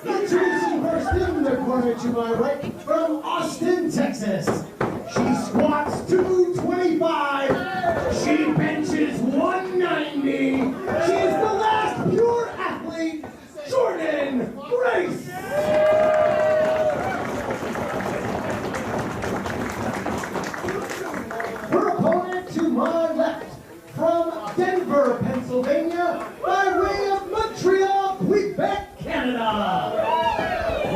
Introducing first in the corner to my right, from Austin, Texas. She squats 225. She benches 190. She is the last pure athlete, Jordynne Grace. Her opponent to my left, from Denver, Pennsylvania, by way of Montreal, Quebec, Canada.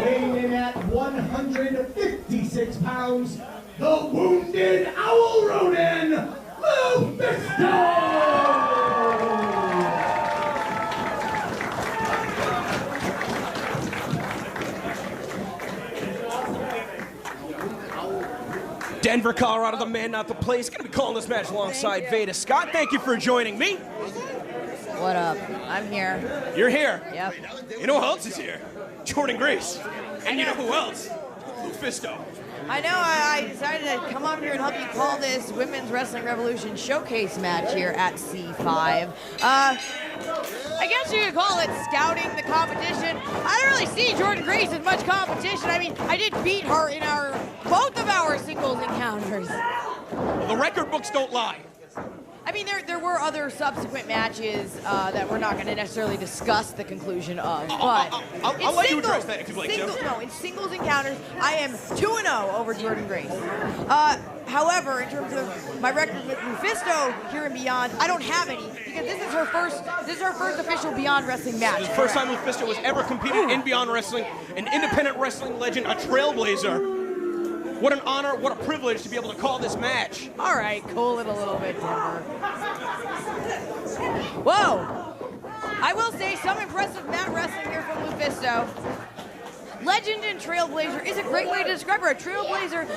Weighing in at 156 pounds, the wounded owl rodent, LuFisto! Denver, Colorado, the man, not the place. Going to be calling this match alongside Veda Scott. Thank you for joining me. What up? I'm here. You're here. Yep. You know who else is here? Jordynne Grace. And you know who else? LuFisto. I know I decided to come on here and help you call this Women's Wrestling Revolution showcase match here at C5. I guess you could call it scouting the competition. I don't really see Jordynne Grace as much competition. I mean, I did beat her in both of our singles encounters. Well, the record books don't lie. I mean, there were other subsequent matches that we're not going to necessarily discuss the conclusion of, but I'll let you address that if you'd like to. No, in singles encounters, I am 2-0 over Jordynne Grace. However, in terms of my record with LuFisto here and beyond, I don't have any because this is her first official Beyond Wrestling match. This is the first time LuFisto has ever competed in Beyond Wrestling, an independent wrestling legend, a trailblazer. What an honor, what a privilege to be able to call this match. All right, cool it a little bit, Denver. Whoa! I will say some impressive mat wrestling here from LuFisto. Legend and trailblazer is a great way to describe her. A trailblazer,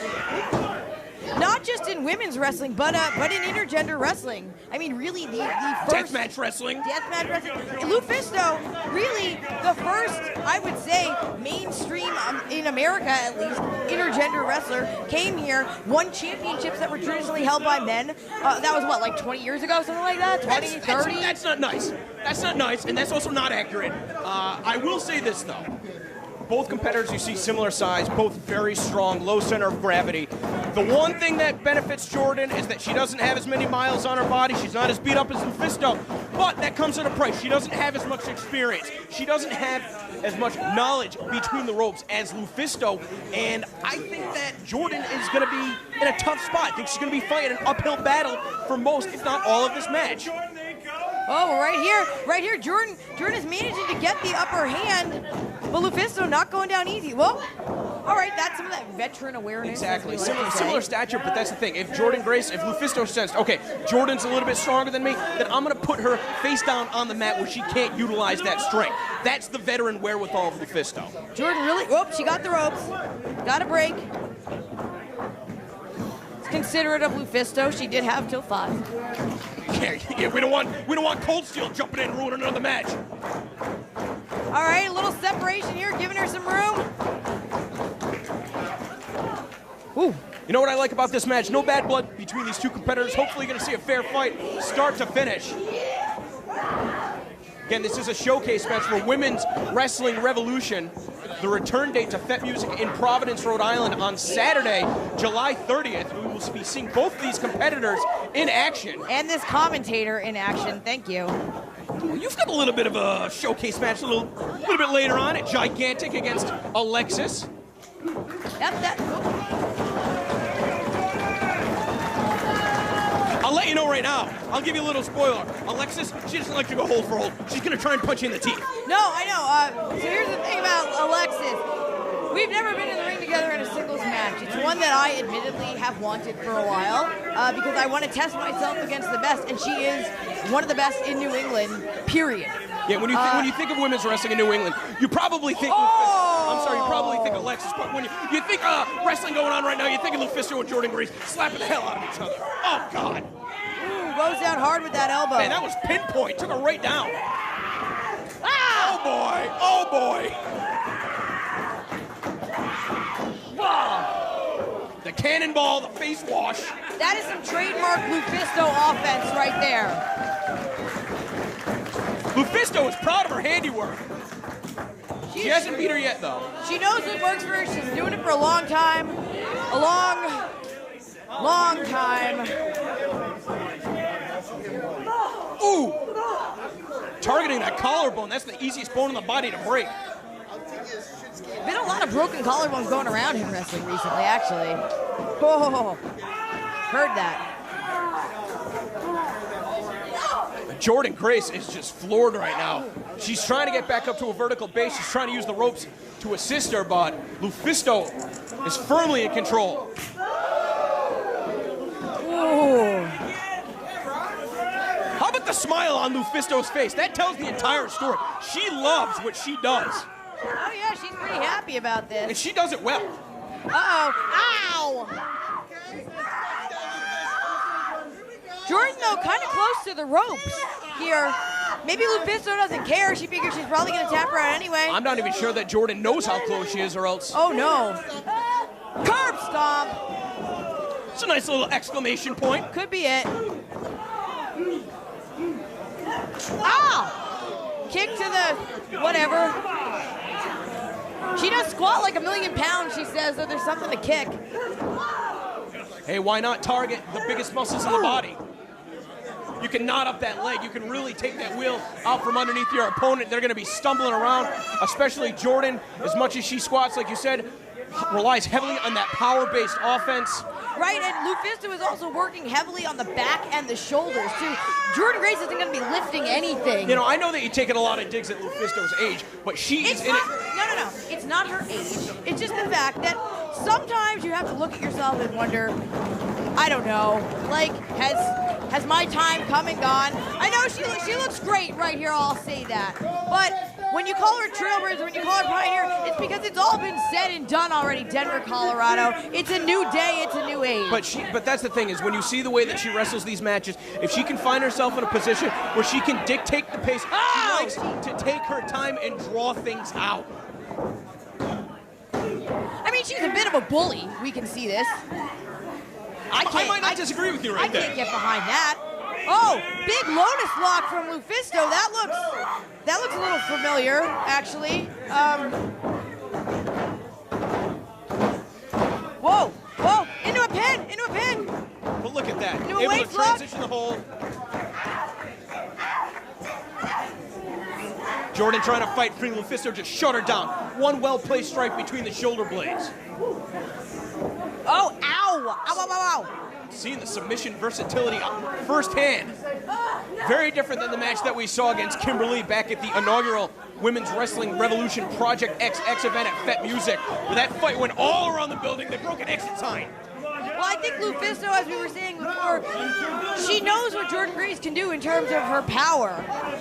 not just in women's wrestling, but in intergender wrestling. I mean, really, the first... Deathmatch wrestling. Deathmatch wrestling. LuFisto, really, the first, I would say, mainstream, in America at least, intergender wrestler, came here, won championships that were traditionally held by men. That was, what, like 20 years ago, something like that? 20, 30? That's not nice. That's not nice, and that's also not accurate. I will say this, though. Both competitors, you see similar size, both very strong, low center of gravity. The one thing that benefits Jordynne is that she doesn't have as many miles on her body. She's not as beat up as LuFisto, but that comes at a price. She doesn't have as much experience. She doesn't have as much knowledge between the ropes as LuFisto, and I think that Jordynne is going to be in a tough spot. I think she's going to be fighting an uphill battle for most, if not all, of this match. Oh, well, right here, Jordynne is managing to get the upper hand, but LuFisto not going down easy. Well, all right, that's some of that veteran awareness. Exactly, similar stature, but that's the thing. If Jordynne Grace, if LuFisto says, okay, Jordynne's a little bit stronger than me, then I'm going to put her face down on the mat where she can't utilize that strength. That's the veteran wherewithal of LuFisto. Jordynne really, she got the ropes, got a break. It's considerate of LuFisto. She did have till 5. Yeah, we don't want Cold Steel jumping in and ruining another match. All right, a little separation here, giving her some room. Ooh. You know what I like about this match? No bad blood between these two competitors. Hopefully you're going to see a fair fight start to finish. Again, this is a showcase match for Women's Wrestling Revolution. The return date to Fet Music in Providence, Rhode Island on Saturday, July 30th. We will be seeing both of these competitors in action. And this commentator in action, thank you. Well, you've got a little bit of a showcase match a little bit later on at Gigantic against Alexis. Yep, I'll let you know right now. I'll give you a little spoiler. Alexis, she doesn't like to go hold for hold. She's going to try and punch you in the teeth. No, I know. So here's the thing about Alexis. We've never been in the ring together in a singles match. It's one that I admittedly have wanted for a while because I want to test myself against the best, and she is one of the best in New England, period. Yeah, when you think of women's wrestling in New England, you probably think I'm sorry, you probably think Alexis, but when you think wrestling going on right now, you think of LuFisto and Jordynne Grace slapping the hell out of each other. Oh, God. Ooh, goes down hard with that elbow. Man, that was pinpoint. Took her right down. Ah! Oh, boy. Wow. The cannonball, the face wash. That is some trademark LuFisto offense right there. LuFisto is proud of her handiwork. She hasn't beat her yet, though. She knows what works for her. She's doing it for a long time. A long time. Ooh! Targeting that collarbone. That's the easiest bone in the body to break. Been a lot of broken collarbones going around in wrestling recently, actually. Oh, heard that. Jordynne Grace is just floored right now. She's trying to get back up to a vertical base. She's trying to use the ropes to assist her, but LuFisto is firmly in control. Ooh. How about the smile on LuFisto's face? That tells the entire story. She loves what she does. Oh yeah, she's pretty happy about this. And she does it well. Uh-oh. Ow! Jordynne, though, kind of close to the ropes here. Maybe LuFisto doesn't care. She figures she's probably going to tap her out anyway. I'm not even sure that Jordynne knows how close she is, or else. Oh, no. Curb stomp. It's a nice little exclamation point. Could be it. Ah! Kick to the whatever. She does squat like 1,000,000 pounds, she says, so there's something to kick. Hey, why not target the biggest muscles in the body? You can knot up that leg. You can really take that wheel out from underneath your opponent. They're going to be stumbling around, especially Jordynne, as much as she squats, like you said, relies heavily on that power-based offense. Right, and LuFisto is also working heavily on the back and the shoulders, too. Jordynne Grace isn't going to be lifting anything. You know, I know that you're taking a lot of digs at LuFisto's age, but she is in it. No. It's not her age. It's just the fact that sometimes you have to look at yourself and wonder, I don't know, like, has my time come and gone? I know she looks great right here, I'll say that. But when you call her Trailblazer, when you call her Pioneer, it's because it's all been said and done already, Denver, Colorado. It's a new day, it's a new age. But that's the thing, is when you see the way that she wrestles these matches, if she can find herself in a position where she can dictate the pace, she likes to take her time and draw things out. I mean, she's a bit of a bully. We can see this. I might not disagree with you right there. I can't get behind that. Oh, big Lotus lock from LuFisto. That looks a little familiar, actually. Whoa, into a pin. But look at that. Into a Able waist to lock. transition the hold. Jordynne trying to fight free. LuFisto just shut her down. One well-placed strike between the shoulder blades. Oh, ow. Ow. Seeing the submission versatility firsthand. Very different than the match that we saw against Kimberly back at the inaugural Women's Wrestling Revolution Project XX event at Fet Music, where that fight went all around the building. They broke an exit sign. Well, I think LuFisto, as we were saying before, she knows what Jordynne Grace can do in terms of her power.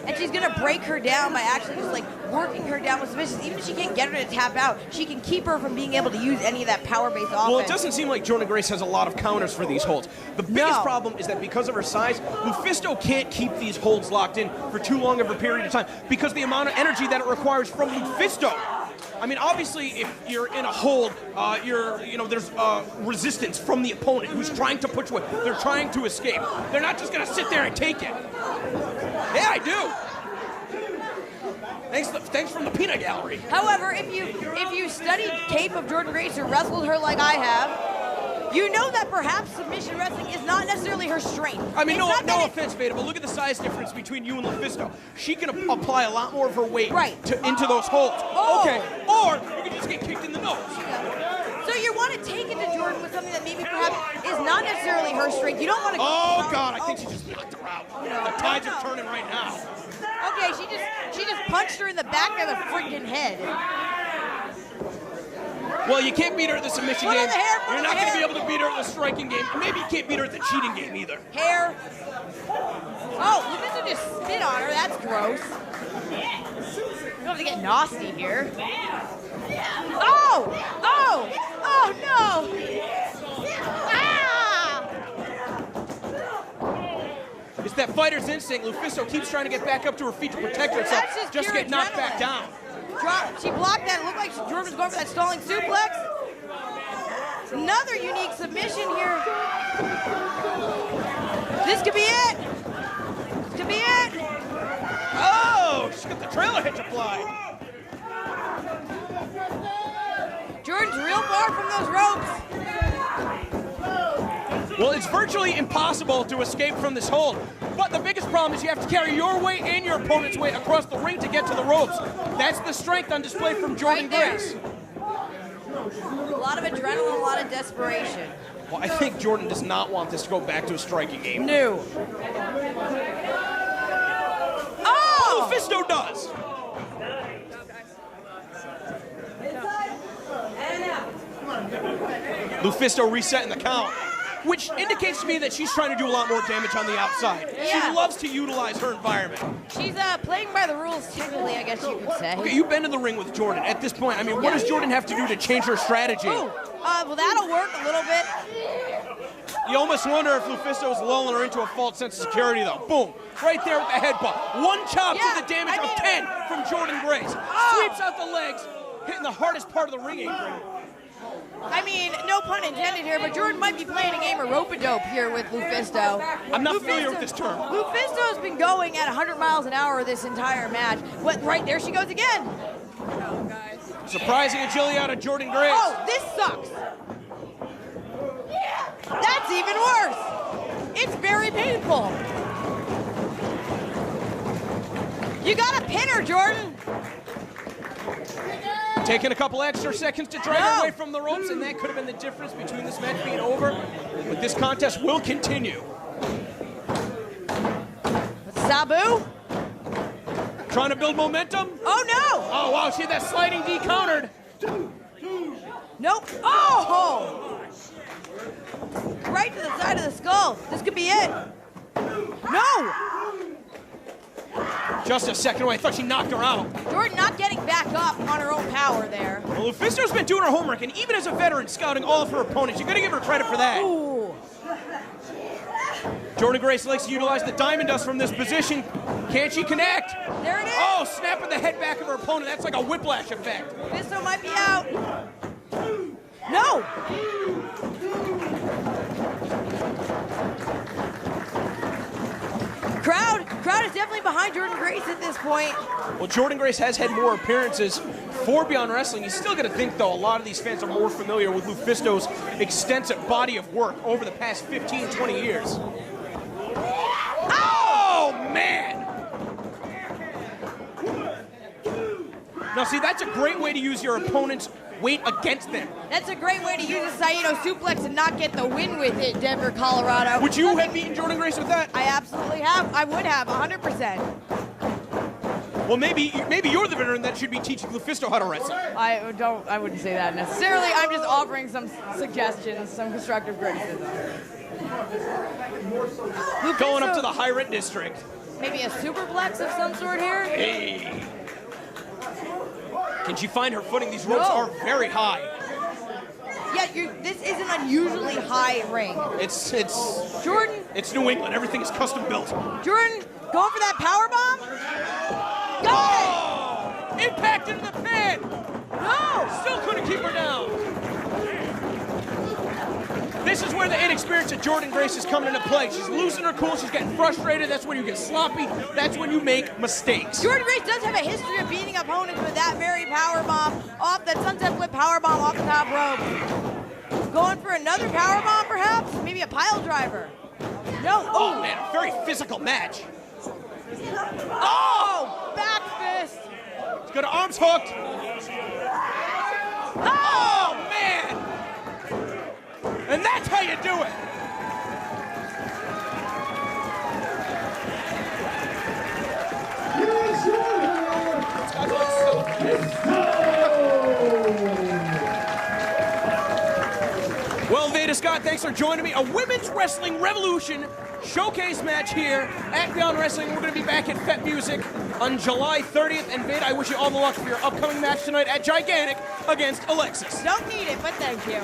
And she's going to break her down by actually just, like, working her down with submissions. Even if she can't get her to tap out, she can keep her from being able to use any of that power-based offense. Well, it doesn't seem like Jordynne Grace has a lot of counters for these holds. The biggest problem is that because of her size, LuFisto can't keep these holds locked in for too long of a period of time because the amount of energy that it requires from LuFisto. I mean, obviously, if you're in a hold, there's resistance from the opponent who's trying to put you away. They're trying to escape. They're not just going to sit there and take it. Yeah, I do. Thanks from the peanut gallery. However, if you studied tape of Jordynne Grace or wrestled her like I have, you know that perhaps submission wrestling is not necessarily her strength. I mean, no offense, Beta, but look at the size difference between you and LuFisto. She can apply a lot more of her weight into those holds. Oh. Okay, or you can just get kicked in the nose. So you want to take it to Jordynne with something that maybe perhaps is not necessarily her strength. You don't want to. Oh God, I think she just knocked her out. The tides are turning right now. Okay, she just punched her in the back of the freaking head. Well, you can't beat her at the submission game. You're not going to be able to beat her at the striking game. Maybe you can't beat her at the cheating game either. Hair. Oh, LuFisto just spit on her. That's gross. You don't have to get nasty here. Oh no! Ah! It's that fighter's instinct. LuFisto keeps trying to get back up to her feet to protect herself, just to get knocked back down. She blocked that. It looked like Jordynne was going for that stalling suplex. Another unique submission here. This could be it. Oh, she's got the trailer hitch applied. far from those ropes. Well, it's virtually impossible to escape from this hold. But the biggest problem is you have to carry your weight and your opponent's weight across the ring to get to the ropes. That's the strength on display from Jordynne Grace. A lot of adrenaline, a lot of desperation. Well, I think Jordynne does not want this to go back to a striking game. No. Oh! LuFisto does. LuFisto resetting the count, which indicates to me that she's trying to do a lot more damage on the outside. Yeah. She loves to utilize her environment. She's playing by the rules, technically, I guess you could say. Okay, you've been in the ring with Jordynne. At this point, I mean, what does Jordynne have to do to change her strategy? Ooh, well, that'll work a little bit. You almost wonder if LuFisto is lulling her into a false sense of security, though. Boom, right there with the headbutt. One chop to the damage of 10 from Jordynne Grace. Sweeps out the legs, hitting the hardest part of the ring apron. I mean, no pun intended here, but Jordynne might be playing a game of rope-a-dope here with LuFisto. I'm not familiar with this term. LuFisto's been going at 100 miles an hour this entire match. What? Right there she goes again. Surprising agility out of Jordynne Grace. Oh, this sucks. That's even worse. It's very painful. You gotta pin her, Jordynne. Taking a couple extra seconds to drag her away from the ropes, and that could have been the difference between this match being over. But this contest will continue. Sabu? Trying to build momentum. Oh, no. Oh, wow, see that sliding D countered. Nope. Oh! Right to the side of the skull. This could be it. No! Just a second away. I thought she knocked her out. Jordynne not getting back up on her own power there. Well, LuFisto's been doing her homework, and even as a veteran, scouting all of her opponents. You gotta give her credit for that. Ooh. Jordynne Grace likes to utilize the diamond dust from this position. Can she connect? There it is. Oh, snapping the head back of her opponent. That's like a whiplash effect. LuFisto might be out. No! Crowd is definitely behind Jordynne Grace at this point. Well, Jordynne Grace has had more appearances for Beyond Wrestling. You still got to think, though, a lot of these fans are more familiar with LuFisto's extensive body of work over the past 15, 20 years. Oh, man! Now, see, that's a great way to use your opponent's weight against them. That's a great way to use a Saito suplex and not get the win with it, Denver, Colorado. Would you have beaten Jordynne Grace with that? I absolutely have. I would have, 100%. Well, maybe you're the veteran that should be teaching LuFisto how to wrestle. I wouldn't say that necessarily. I'm just offering some suggestions, some constructive criticism. Going up to the high rent district. Maybe a superplex of some sort here? Hey. Can she find her footing? These ropes are very high. Yeah, this is an unusually high ring. It's Jordynne. It's New England. Everything is custom built. Jordynne, going for that power bomb? Got it! Impact into the pin! No! Still couldn't keep her down. This is where the inexperience of Jordynne Grace is coming into play. She's losing her cool. She's getting frustrated. That's when you get sloppy. That's when you make mistakes. Jordynne Grace does have a history of beating opponents with that very power bomb off that sunset flip power bomb off the top rope. Going for another power bomb, perhaps? Maybe a pile driver. No. Oh, man, a very physical match. Oh, back fist. It's got her arms hooked. Oh, man. And that's how you do it. Well, Veda Scott, thanks for joining me. A women's wrestling revolution showcase match here at Beyond Wrestling. We're going to be back at Fet Music on July 30th. And Veda, I wish you all the luck for your upcoming match tonight at Gigantic against Alexis. Don't need it, but thank you.